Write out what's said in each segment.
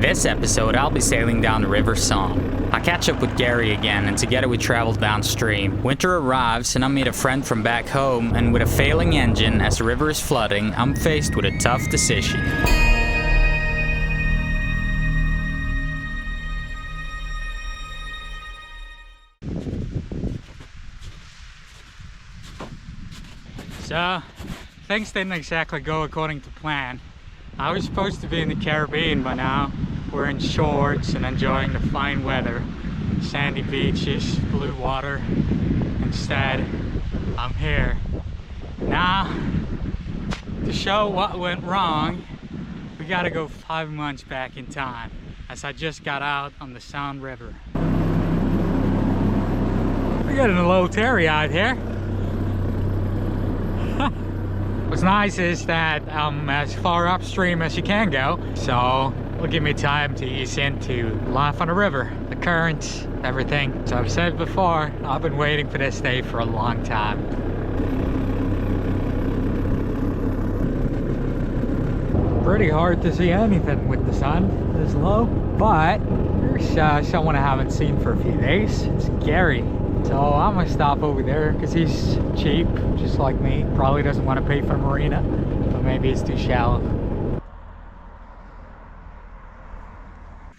this episode, I'll be sailing down the River Saône. I catch up with Gary again, and together we travel downstream. Winter arrives, and I meet a friend from back home, and with a failing engine as the river is flooding, I'm faced with a tough decision. So, things didn't exactly go according to plan. I was supposed to be in the Caribbean by now. We're in shorts and enjoying the fine weather. Sandy beaches, blue water. Instead, I'm here. Now, to show what went wrong, we gotta go 5 months back in time, as I just got out on the Saône River. We're getting a little teary-eyed here. What's nice is that I'm as far upstream as you can go, so it'll give me time to ease into life on the river, the currents, everything. So I've said before, I've been waiting for this day for a long time. Pretty hard to see anything with the sun this low, but there's someone I haven't seen for a few days. It's Gary. So I'm gonna stop over there because he's cheap, just like me. Probably doesn't want to pay for a marina, but maybe it's too shallow.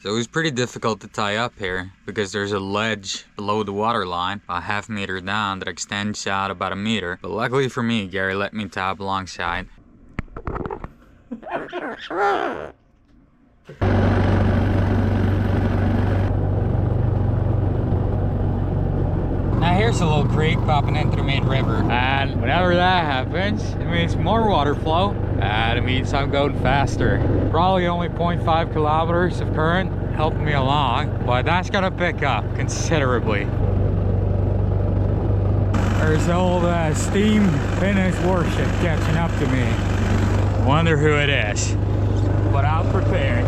So it was pretty difficult to tie up here because there's a ledge below the water line, a half meter down, that extends out about a meter. But luckily for me, Gary let me tie up alongside. Now here's a little creek popping into the main river, and whenever that happens, it means more water flow, and it means I'm going faster. Probably only 0.5 kilometers of current helping me along, but that's gonna pick up considerably. There's old steam Finnish warship catching up to me. Wonder who it is, but I'm prepared.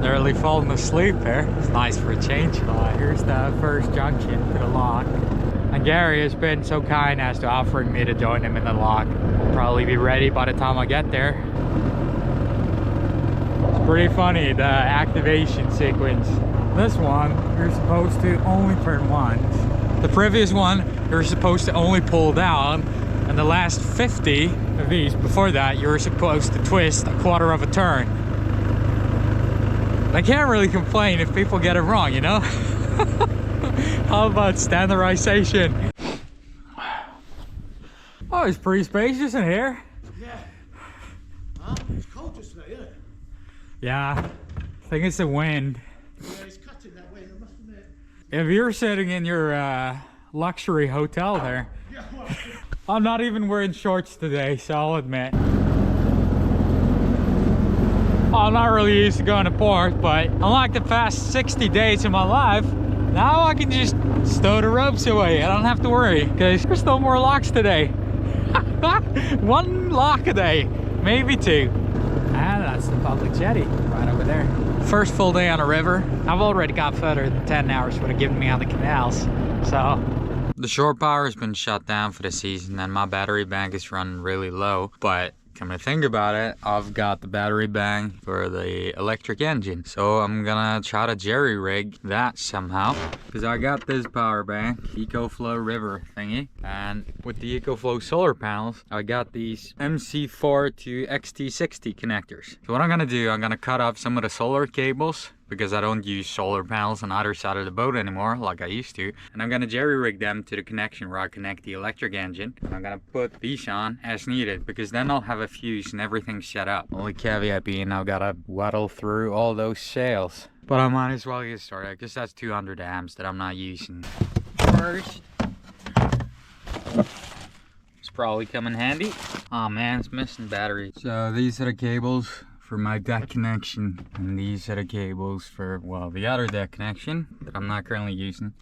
Early falling asleep there. It's nice for a change. Here's the first junction to the lock. And Gary has been so kind as to offering me to join him in the lock. I'll probably be ready by the time I get there. It's pretty funny, the activation sequence. This one, you're supposed to only turn once. The previous one, you're supposed to only pull down. And the last 50 of these, before that, you were supposed to twist a quarter of a turn. I can't really complain if people get it wrong, you know? How about standardization? Oh, it's pretty spacious in here. Yeah. Huh? It's cold just today, isn't it? Yeah. I think it's the wind. Yeah, it's cutting that way, I must admit. If you're sitting in your luxury hotel there. Yeah, well, I'm not even wearing shorts today, so I'll admit. I'm not really used to going to port, but unlike the past 60 days of my life, now I can just stow the ropes away. I don't have to worry, because there's no more locks today. One lock a day, maybe two. And that's the public jetty right over there. First full day on a river. I've already got further than 10 hours would have given me on the canals, so. The shore power has been shut down for the season, and my battery bank is running really low, but come to think about it, I've got the battery bank for the electric engine. So I'm gonna try to jerry rig that somehow. Because I got this power bank, EcoFlow River thingy. And with the EcoFlow solar panels, I got these MC4 to XT60 connectors. So what I'm gonna do, I'm gonna cut off some of the solar cables, because I don't use solar panels on either side of the boat anymore like I used to. And I'm gonna jerry rig them to the connection where I connect the electric engine. And I'm gonna put these on as needed, because then I'll have a fuse and everything's set up. Only caveat being I've gotta waddle through all those sails. But I might as well get started, because that's 200 amps that I'm not using. First, it's probably come in handy. Oh man, it's missing batteries. So these are the cables for my deck connection, and these are the cables for, well, the other deck connection that I'm not currently using.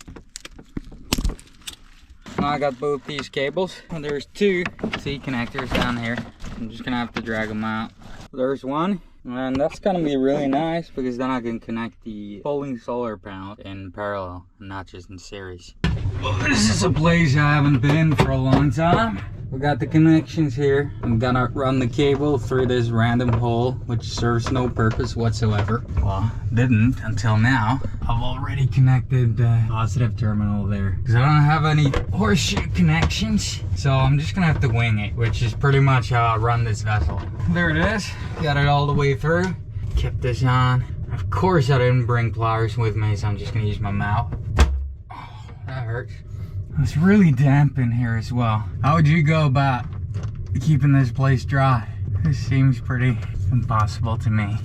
I got both these cables, and there's two C connectors down here. I'm just gonna have to drag them out. There's one, and that's gonna be really nice because then I can connect the folding solar panel in parallel and not just in series. Well, this is a place I haven't been for a long time. We got the connections here. I'm gonna run the cable through this random hole, which serves no purpose whatsoever. Well, didn't until now. I've already connected the positive terminal there because I don't have any horseshoe connections. So I'm just gonna have to wing it, which is pretty much how I run this vessel. There it is. Got it all the way through. Kept this on. Of course I didn't bring pliers with me, so I'm just gonna use my mouth. Oh, that hurts. It's really damp in here as well. How would you go about keeping this place dry? This seems pretty impossible to me.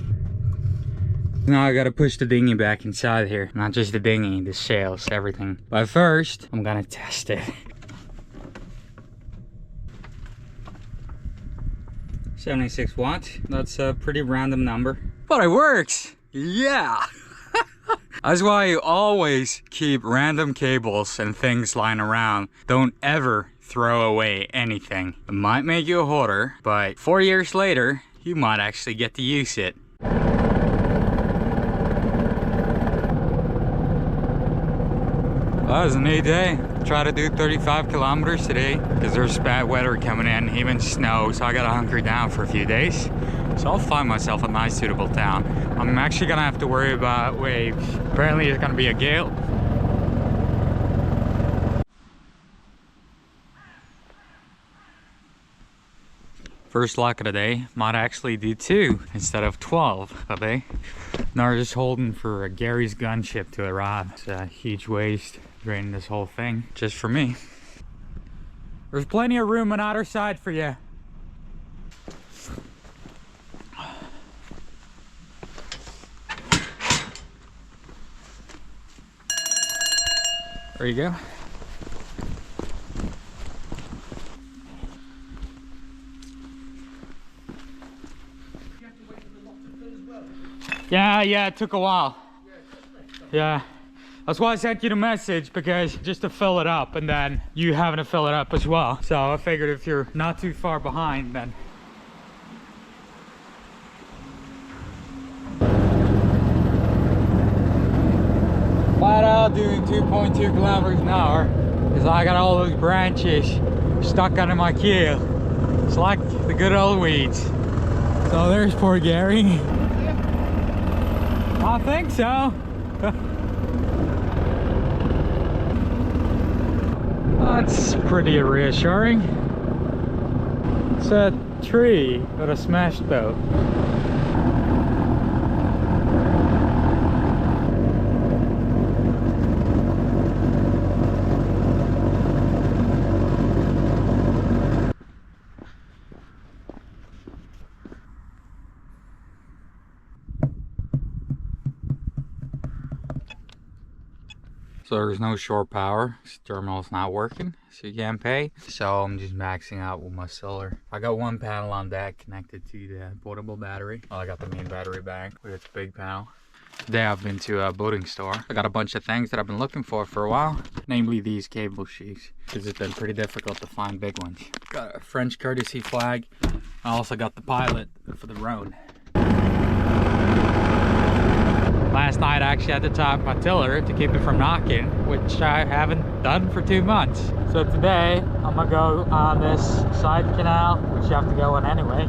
Now I gotta push the dinghy back inside here. Not just the dinghy, the sails, everything. But first, I'm gonna test it. 76 watts. That's a pretty random number. But it works! Yeah! That's why you always keep random cables and things lying around. Don't ever throw away anything. It might make you a hoarder, but 4 years later, you might actually get to use it. Well, it was a neat day. Try to do 35 kilometers today because there's bad weather coming in, even snow, so I gotta hunker down for a few days. So I'll find myself a nice suitable town. I'm actually gonna have to worry about waves. Apparently it's gonna be a gale. First lock of the day, might actually do 2 instead of 12 a day. Now we're just holding for Gary's gunship to arrive. It's a huge waste draining this whole thing just for me. There's plenty of room on either side for you. There you go. Yeah, it took a while. Yeah. That's why I sent you the message, because just to fill it up and then you having to fill it up as well. So I figured if you're not too far behind, then. Flat out doing 2.2 kilometers an hour because I got all those branches stuck under my keel. It's like the good old weeds. So there's poor Gary. I think so. That's pretty reassuring. It's a tree with a smashed boat. So there's no shore power. This terminal's not working, so you can't pay. So I'm just maxing out with my solar. I got one panel on deck connected to the portable battery. Well, I got the main battery bank with its big panel. Today I've been to a boating store. I got a bunch of things that I've been looking for a while, namely these cable sheets, because it's been pretty difficult to find big ones. Got a French courtesy flag. I also got the pilot for the Rhône. Last night I actually had to top my tiller to keep it from knocking, which I haven't done for 2 months. So today I'm gonna go on this side canal, which you have to go on anyway.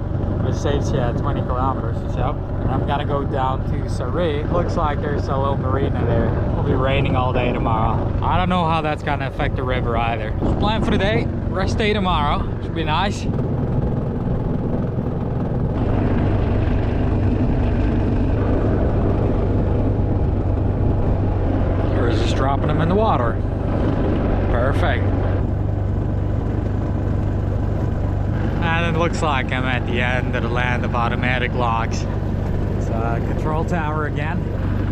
It saves you 20 kilometers or so. And I'm gonna go down to Seurre. Looks like there's a little marina there. It'll be raining all day tomorrow. I don't know how that's gonna affect the river either. Just plan for today, rest day tomorrow. Should be nice. Dropping them in the water. Perfect. And it looks like I'm at the end of the land of automatic locks. It's a control tower again.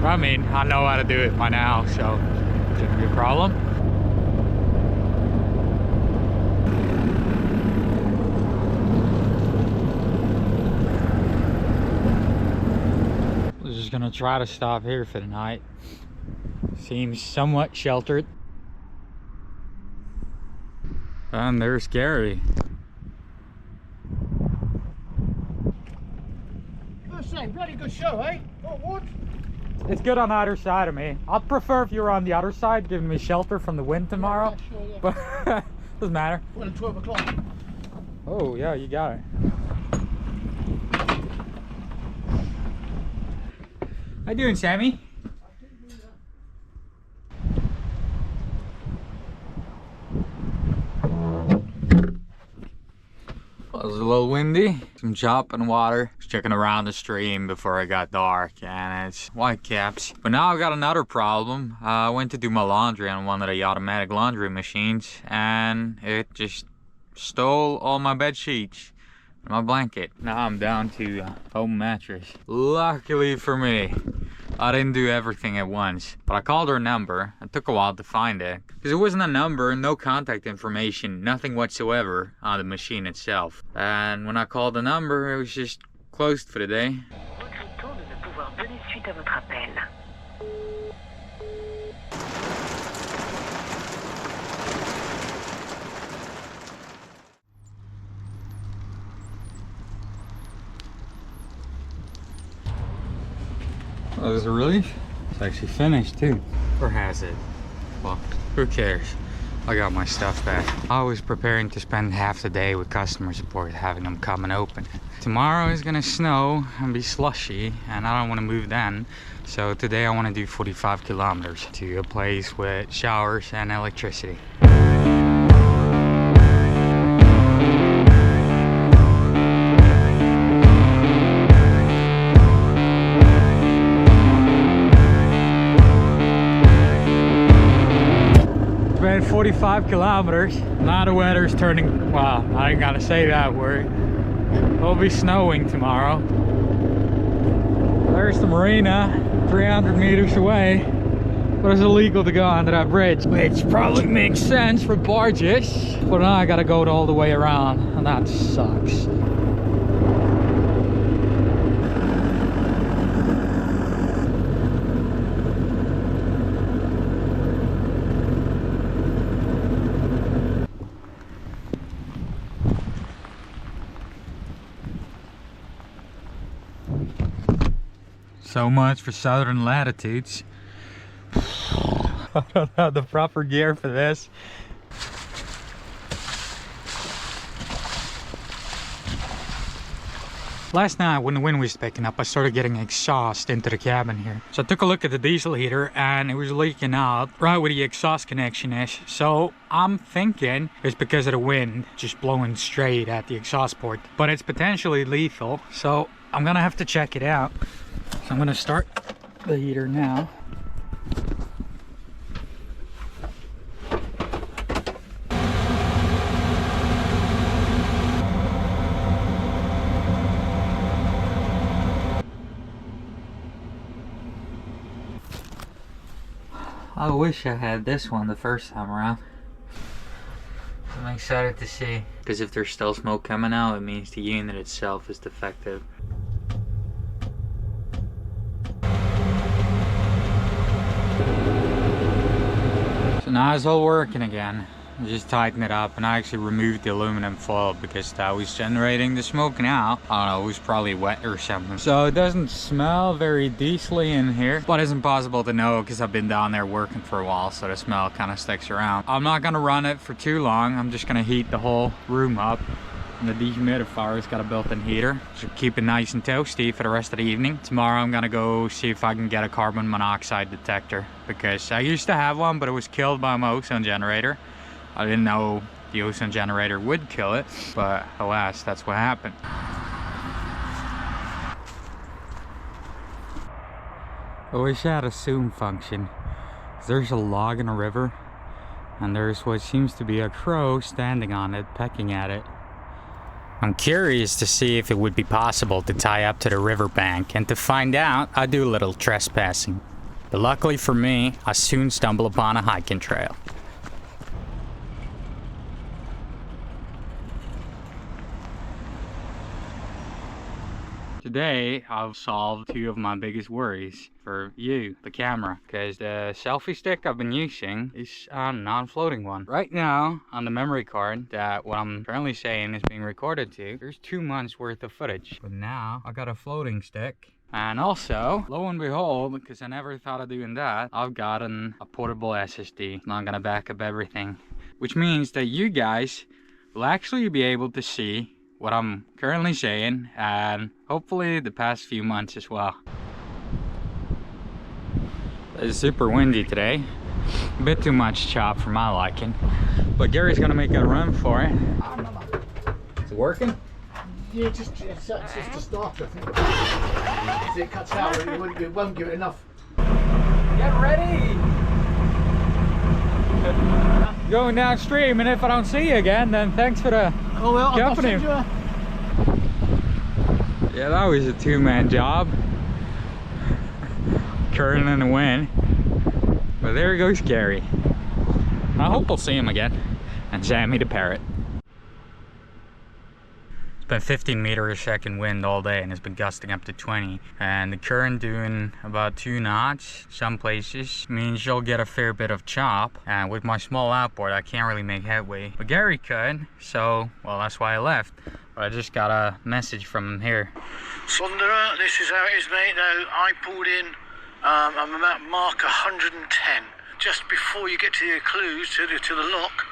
I mean, I know how to do it by now, so it shouldn't be a problem. I'm just gonna try to stop here for the night. Seems somewhat sheltered. And there's Gary. I say, bloody good show, eh? Oh, what? It's good on either side of me. I'd prefer if you were on the other side, giving me shelter from the wind tomorrow. Yeah, sure, yeah. But doesn't matter. Well, at 12 o'clock. Oh yeah, you got it. How you doing, Sammy? Well, it was a little windy, some chopping water. Just checking around the stream before it got dark, and it's whitecaps. But now I've got another problem. I went to do my laundry on one of the automatic laundry machines, and it just stole all my bed sheets and my blanket. Now I'm down to foam mattress. Luckily for me, I didn't do everything at once, but I called her number. It took a while to find it because it wasn't a number, no contact information, nothing whatsoever on the machine itself. And when I called the number, it was just closed for the day. Oh, there's a relief. It's actually finished too. Or has it? Well, who cares? I got my stuff back. I was preparing to spend half the day with customer support, having them come and open it. Tomorrow is gonna snow and be slushy, and I don't want to move then. So today I want to do 45 kilometers to a place with showers and electricity. It's been 45 kilometers. Now the weather's turning, well, I ain't gotta say that word. It'll be snowing tomorrow. There's the marina, 300 meters away. But it's illegal to go under that bridge, which probably makes sense for barges. But now I gotta go all the way around, and that sucks. So much for southern latitudes. I don't have the proper gear for this. Last night when the wind was picking up, I started getting exhaust into the cabin here. So I took a look at the diesel heater and it was leaking out right where the exhaust connection is. So I'm thinking it's because of the wind just blowing straight at the exhaust port. But it's potentially lethal, so I'm gonna have to check it out. So I'm gonna start the heater now. I wish I had this one the first time around. I'm excited to see, because if there's still smoke coming out, it means the unit itself is defective. So now it's all working again. I just tightened it up, and I actually removed the aluminum foil because that was generating the smoke now. I don't know, it was probably wet or something. So it doesn't smell very diesely in here, but it's impossible to know because I've been down there working for a while, so the smell kind of sticks around. I'm not gonna run it for too long. I'm just gonna heat the whole room up. And the dehumidifier's got a built-in heater, so keep it nice and toasty for the rest of the evening. Tomorrow I'm gonna go see if I can get a carbon monoxide detector, because I used to have one, but it was killed by my Auxonne generator. I didn't know the Auxonne generator would kill it, but alas, that's what happened. I wish I had a zoom function. There's a log in a river, and there's what seems to be a crow standing on it, pecking at it. I'm curious to see if it would be possible to tie up to the riverbank, and to find out, I do a little trespassing. But luckily for me, I soon stumble upon a hiking trail. Today, I've solved two of my biggest worries for you, the camera, because the selfie stick I've been using is a non-floating one. Right now, on the memory card that what I'm currently saying is being recorded to, there's 2 months worth of footage. But now, I got a floating stick. And also, lo and behold, because I never thought of doing that, I've gotten a portable SSD. It's not gonna back up everything. Which means that you guys will actually be able to see what I'm currently saying, and hopefully the past few months as well. It's super windy today. A bit too much chop for my liking. But Gary's gonna make a run for it. Is it working? Yeah, it's just a starter. If it cuts out, it won't give it enough. Get ready! Going downstream, and if I don't see you again, then thanks for the company. Yeah, that was a two-man job. Curling in the wind. But there goes Gary. I hope we'll see him again. And Sammie the parrot. It's been 15 meters a second wind all day, and it's been gusting up to 20. And the current doing about 2 knots some places means you'll get a fair bit of chop. And with my small outboard, I can't really make headway. But Gary could, so, well, that's why I left. But I just got a message from him here. Sondera, this is how it is, mate. Now, I pulled in, I'm about mark 110. Just before you get to the clues, to the lock.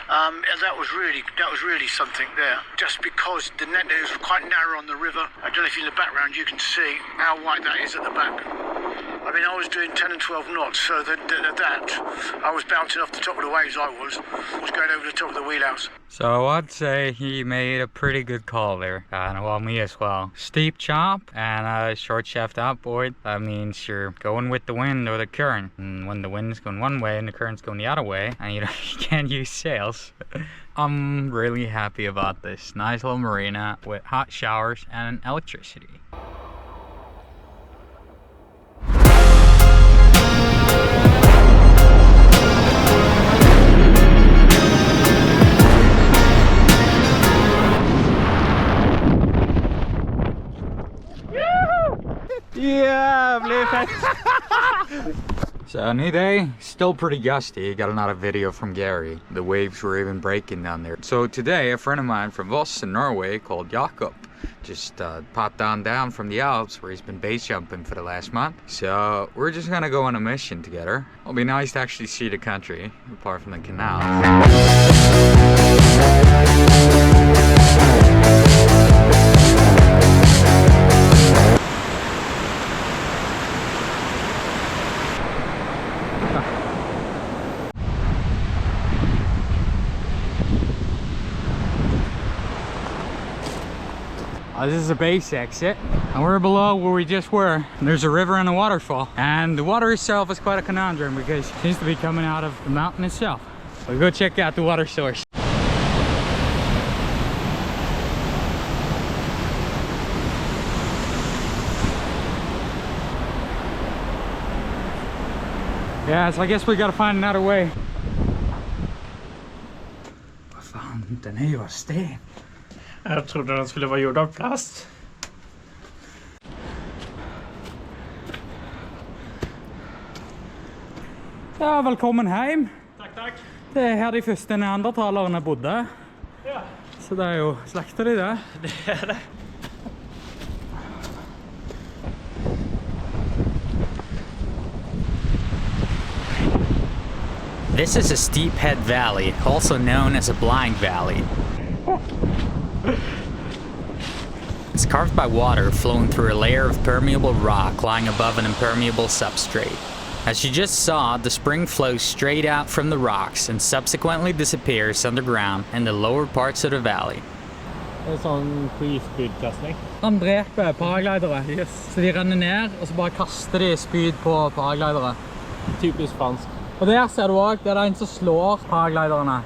And that was really something there. Just because the net is quite narrow on the river. I don't know if in the background you can see how wide that is at the back. I mean, I was doing 10 and 12 knots, so that I was bouncing off the top of the waves. I was going over the top of the wheelhouse. So I'd say he made a pretty good call there, and well, me as well. Steep chop and a short shaft outboard. That means you're going with the wind or the current, and when the wind's going one way and the current's going the other way, and you can't use sails. I'm really happy about this nice little marina with hot showers and electricity. Yeah, blev fett. So new day, still pretty gusty. Got another video from Gary. The waves were even breaking down there. So today, a friend of mine from Voss in Norway called Jakob just popped down from the Alps where he's been base jumping for the last month. So we're just gonna go on a mission together. It'll be nice to actually see the country, apart from the canal. This is a base exit, and we're below where we just were. And there's a river and a waterfall, and the water itself is quite a conundrum because it seems to be coming out of the mountain itself. We'll go check out the water source. Yeah, so I guess we gotta find another way. Vad fan, den är ju av sten. Jag trodde den skulle vara gjord av plast. Ja, velkommen hjem. Takk. Det er her de første neandertalerne bodde. Ja. Så det er jo slekter de det. Det er det. This is a steephead valley, also known as a blind valley. It's carved by water flowing through a layer of permeable rock lying above an impermeable substrate. As you just saw, the spring flows straight out from the rocks and subsequently disappears underground in the lower parts of the valley. En sånn free-spyd-kastning. Han dreper paraglidere. Yes. Så de renner ned, og så bare kaster de spyd på paraglidere. Typisk fransk. Og der ser du også, det er en som slår paragliderne.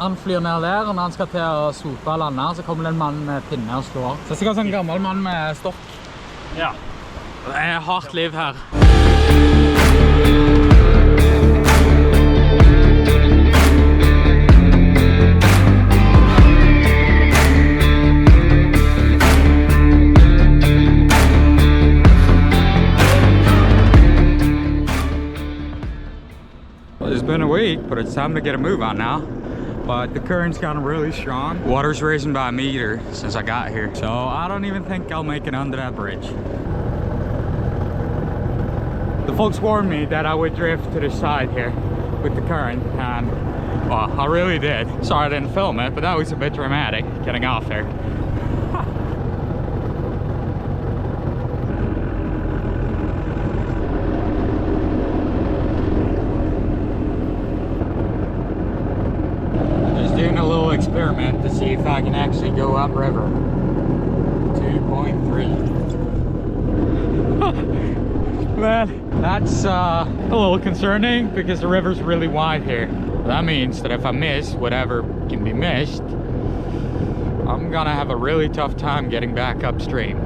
Han flyr ned der, og når han skal til å swope og lande, så kommer det en mann med pinne og slår. Så det er sikkert en gammel mann med stokk. Ja. Det er hardt liv her. week, but it's time to get a move on now. But the current's gotten really strong. Water's risen by a meter since I got here. So I don't even think I'll make it under that bridge. The folks warned me that I would drift to the side here with the current, and well, I really did. Sorry I didn't film it, but that was a bit dramatic getting off there. Doing a little experiment to see if I can actually go upriver. 2.3. Man, that's a little concerning because the river's really wide here. That means that if I miss whatever can be missed, I'm gonna have a really tough time getting back upstream.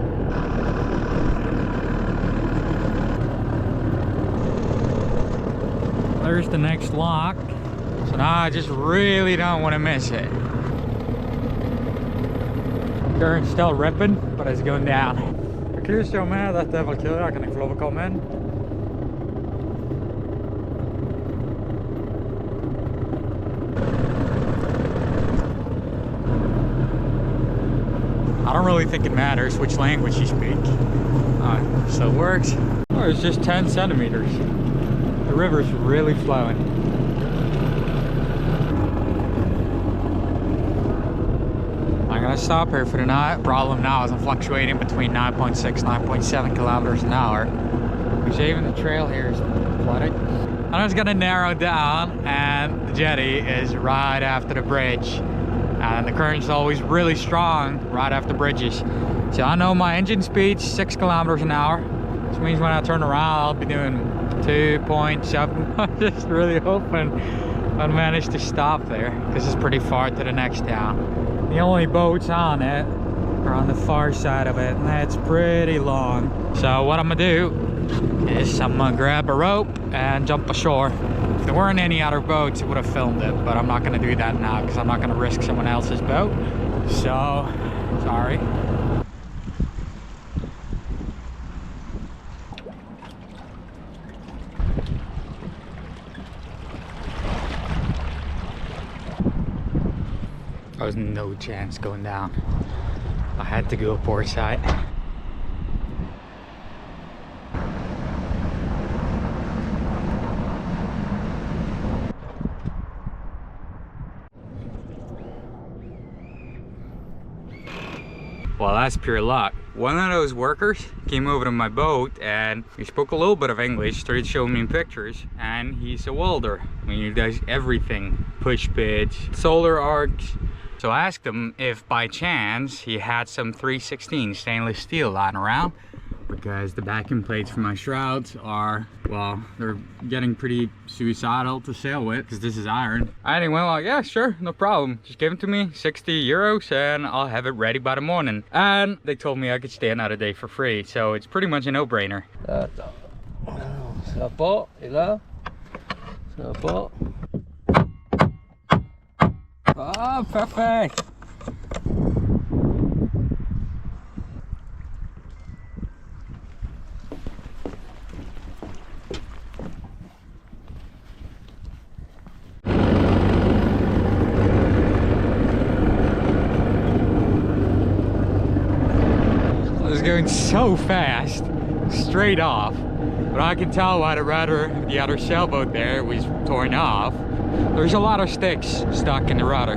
There's the next lock. So now I just really don't want to miss it. Current's still ripping, but it's going down. Excuse me, dette var kul. Kan jeg få lov å komme inn? I don't really think it matters which language you speak. So it works. Oh, it's just 10 centimeters. The river's really flowing. I'm gonna stop here for the night. Problem now is I'm fluctuating between 9.6, 9.7 kilometers an hour. Because even the trail here is flooded. I'm just gonna narrow down, and the jetty is right after the bridge. And the current's always really strong right after bridges. So I know my engine speed's 6 kilometers an hour. Which means when I turn around, I'll be doing 2.7. I'm just really hoping I'll manage to stop there, because it's pretty far to the next town. The only boats on it are on the far side of it, and that's pretty long. So what I'm gonna do is I'm gonna grab a rope and jump ashore. If there weren't any other boats, I would have filmed it, but I'm not gonna do that now because I'm not gonna risk someone else's boat. So, sorry. There was no chance going down. I had to go port side. Well, that's pure luck. One of those workers came over to my boat and he spoke a little bit of English, started showing me pictures, and he's a welder. I mean, he does everything. Push bits, solar arcs. So I asked him if by chance he had some 316 stainless steel lying around, because the backing plates for my shrouds are, well, they're getting pretty suicidal to sail with because this is iron. And he went like, yeah, sure, no problem. Just give them to me, 60 euros, and I'll have it ready by the morning. And they told me I could stay another day for free, so it's pretty much a no-brainer. Ça part, et là, ça part. Ah, perfect. I was going so fast, straight off, but I can tell why the other sailboat there was torn off. There's a lot of sticks stuck in the rudder.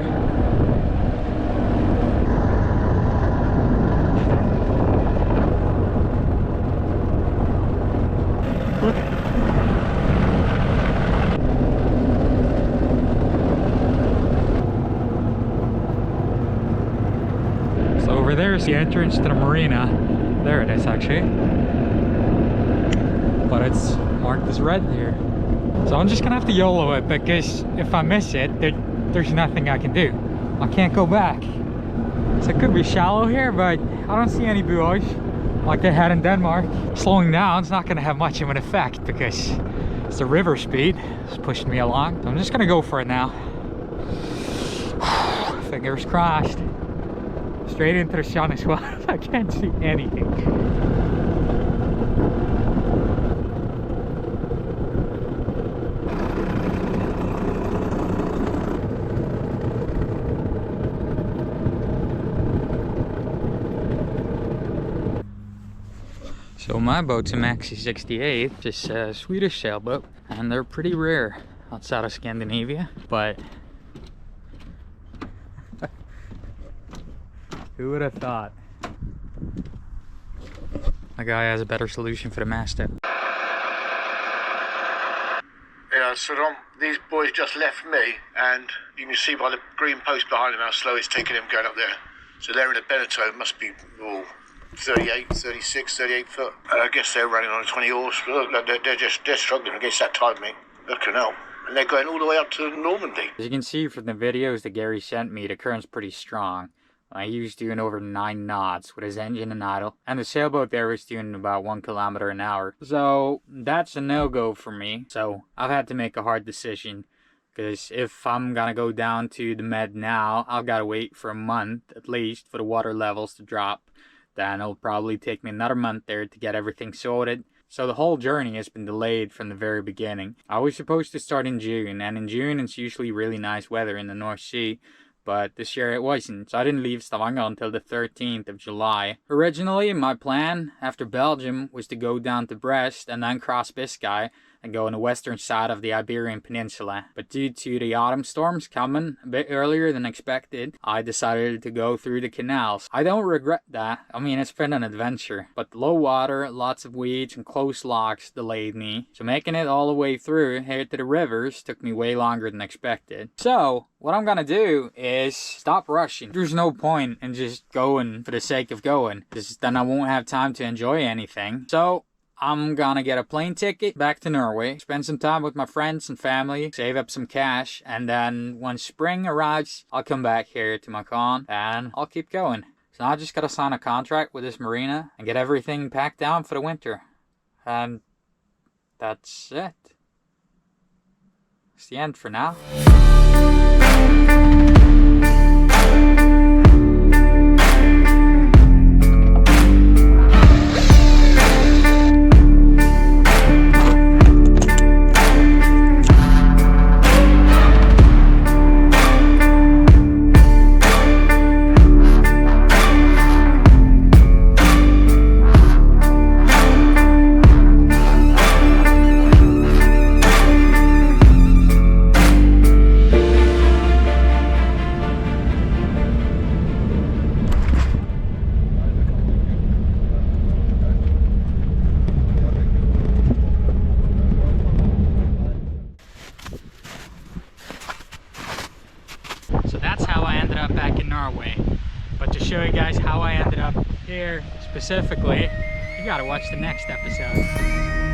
So over there is the entrance to the marina. There it is actually. But it's marked as red here. So I'm just gonna have to YOLO it, because if I miss it, there's nothing I can do. I can't go back. So it could be shallow here, but I don't see any buoys like they had in Denmark. Slowing down is not gonna have much of an effect because it's the river speed that's pushing me along. So I'm just gonna go for it now. Fingers crossed. Straight into the sun as well. I can't see anything. So my boat's a Maxi 68, just a Swedish sailboat, and they're pretty rare outside of Scandinavia, but who would have thought? My guy has a better solution for the mastiff. Yeah, so these boys just left me, and you can see by the green post behind them how slow it's taking them going up there. So they're in a Beneteau, must be 38, 36, 38 foot. I guess they're running on a 20 horse, but look, they're struggling against that tide, mate. The canal. And they're going all the way up to Normandy. As you can see from the videos that Gary sent me, the current's pretty strong. He was doing over 9 knots with his engine and idle, and the sailboat there was doing about 1 kilometer an hour. So that's a no-go for me. So I've had to make a hard decision, because if I'm gonna go down to the Med now, I've gotta wait for a month at least for the water levels to drop. Then it'll probably take me another month there to get everything sorted. So the whole journey has been delayed from the very beginning. I was supposed to start in June, and in June it's usually really nice weather in the North Sea. But this year it wasn't, so I didn't leave Stavanger until the 13th of July. Originally, my plan after Belgium was to go down to Brest and then cross Biscay and go on the western side of the Iberian Peninsula. But due to the autumn storms coming a bit earlier than expected, I decided to go through the canals. I don't regret that. I mean, it's been an adventure. But low water, lots of weeds, and close locks delayed me. So making it all the way through here to the rivers took me way longer than expected. So what I'm gonna do is stop rushing. There's no point in just going for the sake of going, because then I won't have time to enjoy anything. So I'm gonna get a plane ticket back to Norway, spend some time with my friends and family, save up some cash, and then when spring arrives, I'll come back here to Mâcon and I'll keep going. So now I just gotta sign a contract with this marina and get everything packed down for the winter. And that's it. It's the end for now. Back in Norway, but to show you guys how I ended up here specifically, you gotta watch the next episode.